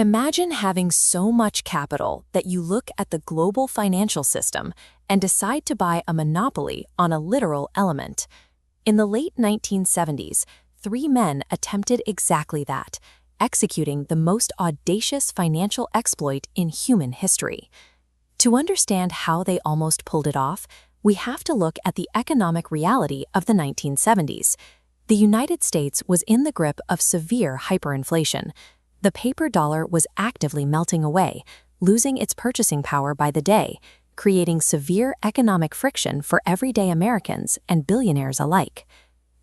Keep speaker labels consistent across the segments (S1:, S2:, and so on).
S1: Imagine having so much capital that you look at the global financial system and decide to buy a monopoly on a literal element. In the late 1970s, three men attempted exactly that, executing the most audacious financial exploit in human history. To understand how they almost pulled it off, we have to look at the economic reality of the 1970s. The United States was in the grip of severe hyperinflation. The paper dollar was actively melting away, losing its purchasing power by the day, creating severe economic friction for everyday Americans and billionaires alike.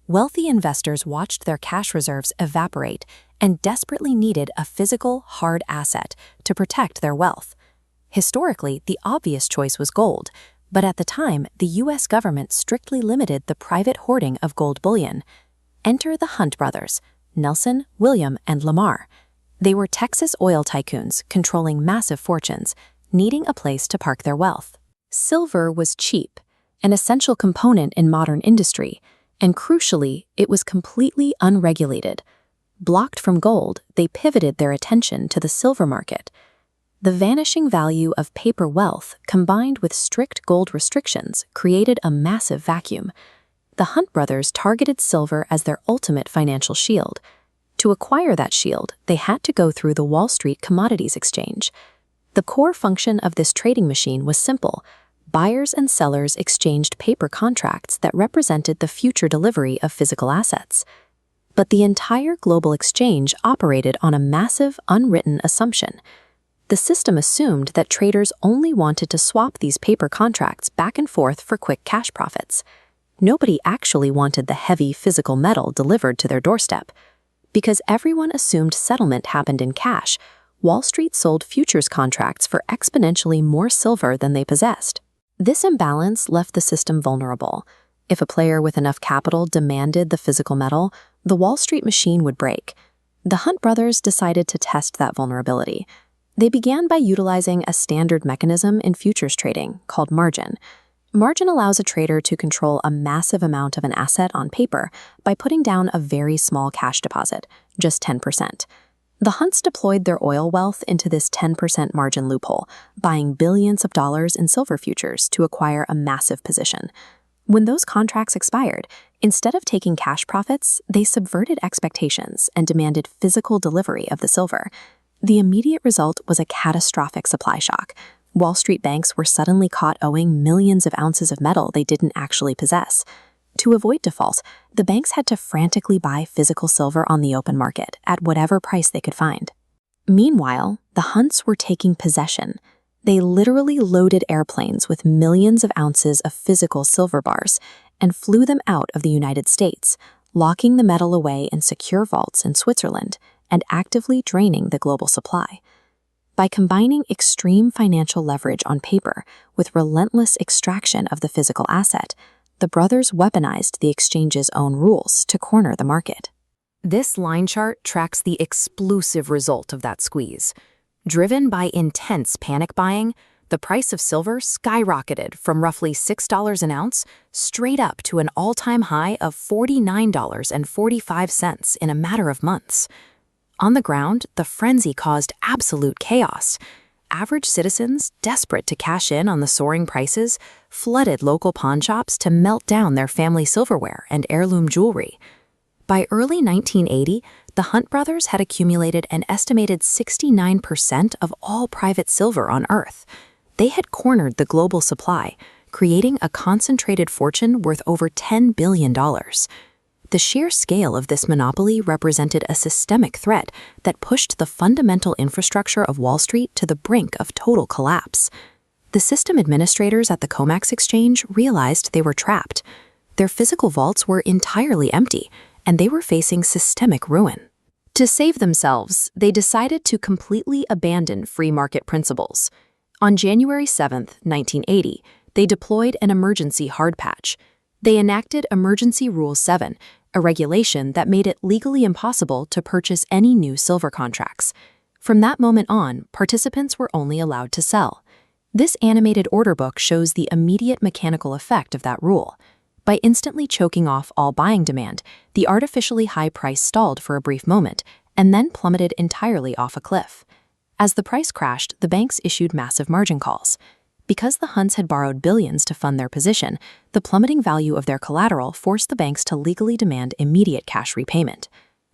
S1: Wealthy investors watched their cash reserves evaporate and desperately needed a physical, hard asset to protect their wealth. Historically, the obvious choice was gold, but at the time, the U.S. government strictly limited the private hoarding of gold bullion. Enter the Hunt brothers, Nelson, William, and Lamar. They were Texas oil tycoons controlling massive fortunes, needing a place to park their wealth. Silver was cheap, an essential component in modern industry, and crucially, it was completely unregulated. Blocked from gold, they pivoted their attention to the silver market. The vanishing value of paper wealth combined with strict gold restrictions created a massive vacuum. The Hunt brothers targeted silver as their ultimate financial shield. To acquire that shield, they had to go through the Wall Street Commodities Exchange. The core function of this trading machine was simple. Buyers and sellers exchanged paper contracts that represented the future delivery of physical assets. But the entire global exchange operated on a massive, unwritten assumption. The system assumed that traders only wanted to swap these paper contracts back and forth for quick cash profits. Nobody actually wanted the heavy physical metal delivered to their doorstep. Because everyone assumed settlement happened in cash, Wall Street sold futures contracts for exponentially more silver than they possessed. This imbalance left the system vulnerable. If a player with enough capital demanded the physical metal, the Wall Street machine would break. The Hunt brothers decided to test that vulnerability. They began by utilizing a standard mechanism in futures trading called margin. Margin allows a trader to control a massive amount of an asset on paper by putting down a very small cash deposit, just 10%. The Hunts deployed their oil wealth into this 10% margin loophole, buying billions of dollars in silver futures to acquire a massive position. When those contracts expired, instead of taking cash profits, they subverted expectations and demanded physical delivery of the silver. The immediate result was a catastrophic supply shock. Wall Street banks were suddenly caught owing millions of ounces of metal they didn't actually possess. To avoid default, the banks had to frantically buy physical silver on the open market at whatever price they could find. Meanwhile, the Hunts were taking possession. They literally loaded airplanes with millions of ounces of physical silver bars and flew them out of the United States, locking the metal away in secure vaults in Switzerland and actively draining the global supply. By combining extreme financial leverage on paper with relentless extraction of the physical asset, the brothers weaponized the exchange's own rules to corner the market.
S2: This line chart tracks the explosive result of that squeeze. Driven by intense panic buying, the price of silver skyrocketed from roughly $6 an ounce straight up to an all-time high of $49.45 in a matter of months. On the ground, the frenzy caused absolute chaos. Average citizens, desperate to cash in on the soaring prices, flooded local pawn shops to melt down their family silverware and heirloom jewelry. By early 1980, the Hunt brothers had accumulated an estimated 69% of all private silver on Earth. They had cornered the global supply, creating a concentrated fortune worth over $10 billion. The sheer scale of this monopoly represented a systemic threat that pushed the fundamental infrastructure of Wall Street to the brink of total collapse. The system administrators at the COMEX exchange realized they were trapped. Their physical vaults were entirely empty, and they were facing systemic ruin. To save themselves, they decided to completely abandon free market principles. On January 7, 1980, they deployed an emergency hard patch. They enacted Emergency Rule 7, a regulation that made it legally impossible to purchase any new silver contracts. From that moment on, participants were only allowed to sell. This animated order book shows the immediate mechanical effect of that rule. By instantly choking off all buying demand, the artificially high price stalled for a brief moment and then plummeted entirely off a cliff.
S1: As the price crashed, the banks issued massive margin calls. Because the Hunts had borrowed billions to fund their position, the plummeting value of their collateral forced the banks to legally demand immediate cash repayment.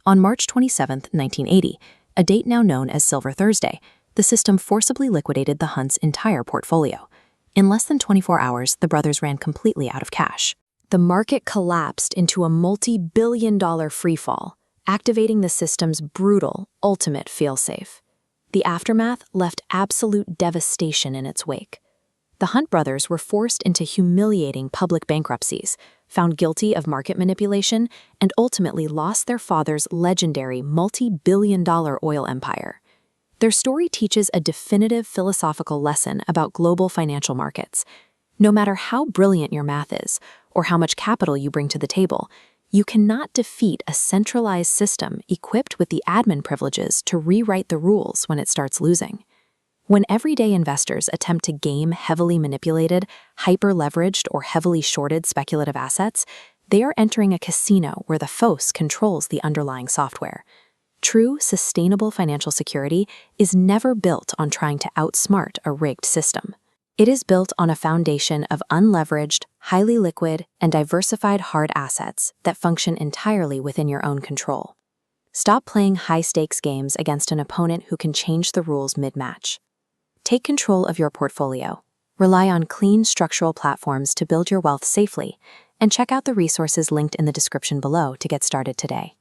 S1: On March 27, 1980, a date now known as Silver Thursday, the system forcibly liquidated the Hunts' entire portfolio. In less than 24 hours, the brothers ran completely out of cash. The market collapsed into a multi-billion-dollar freefall, activating the system's brutal, ultimate failsafe. The aftermath left absolute devastation in its wake. The Hunt brothers were forced into humiliating public bankruptcies, found guilty of market manipulation, and ultimately lost their father's legendary multi-billion-dollar oil empire. Their story teaches a definitive philosophical lesson about global financial markets. No matter how brilliant your math is, or how much capital you bring to the table, you cannot defeat a centralized system equipped with the admin privileges to rewrite the rules when it starts losing. When everyday investors attempt to game heavily manipulated, hyper-leveraged, or heavily shorted speculative assets, they are entering a casino where the FOS controls the underlying software. True, sustainable financial security is never built on trying to outsmart a rigged system. It is built on a foundation of unleveraged, highly liquid, and diversified hard assets that function entirely within your own control. Stop playing high-stakes games against an opponent who can change the rules mid-match. Take control of your portfolio, rely on clean structural platforms to build your wealth safely, and check out the resources linked in the description below to get started today.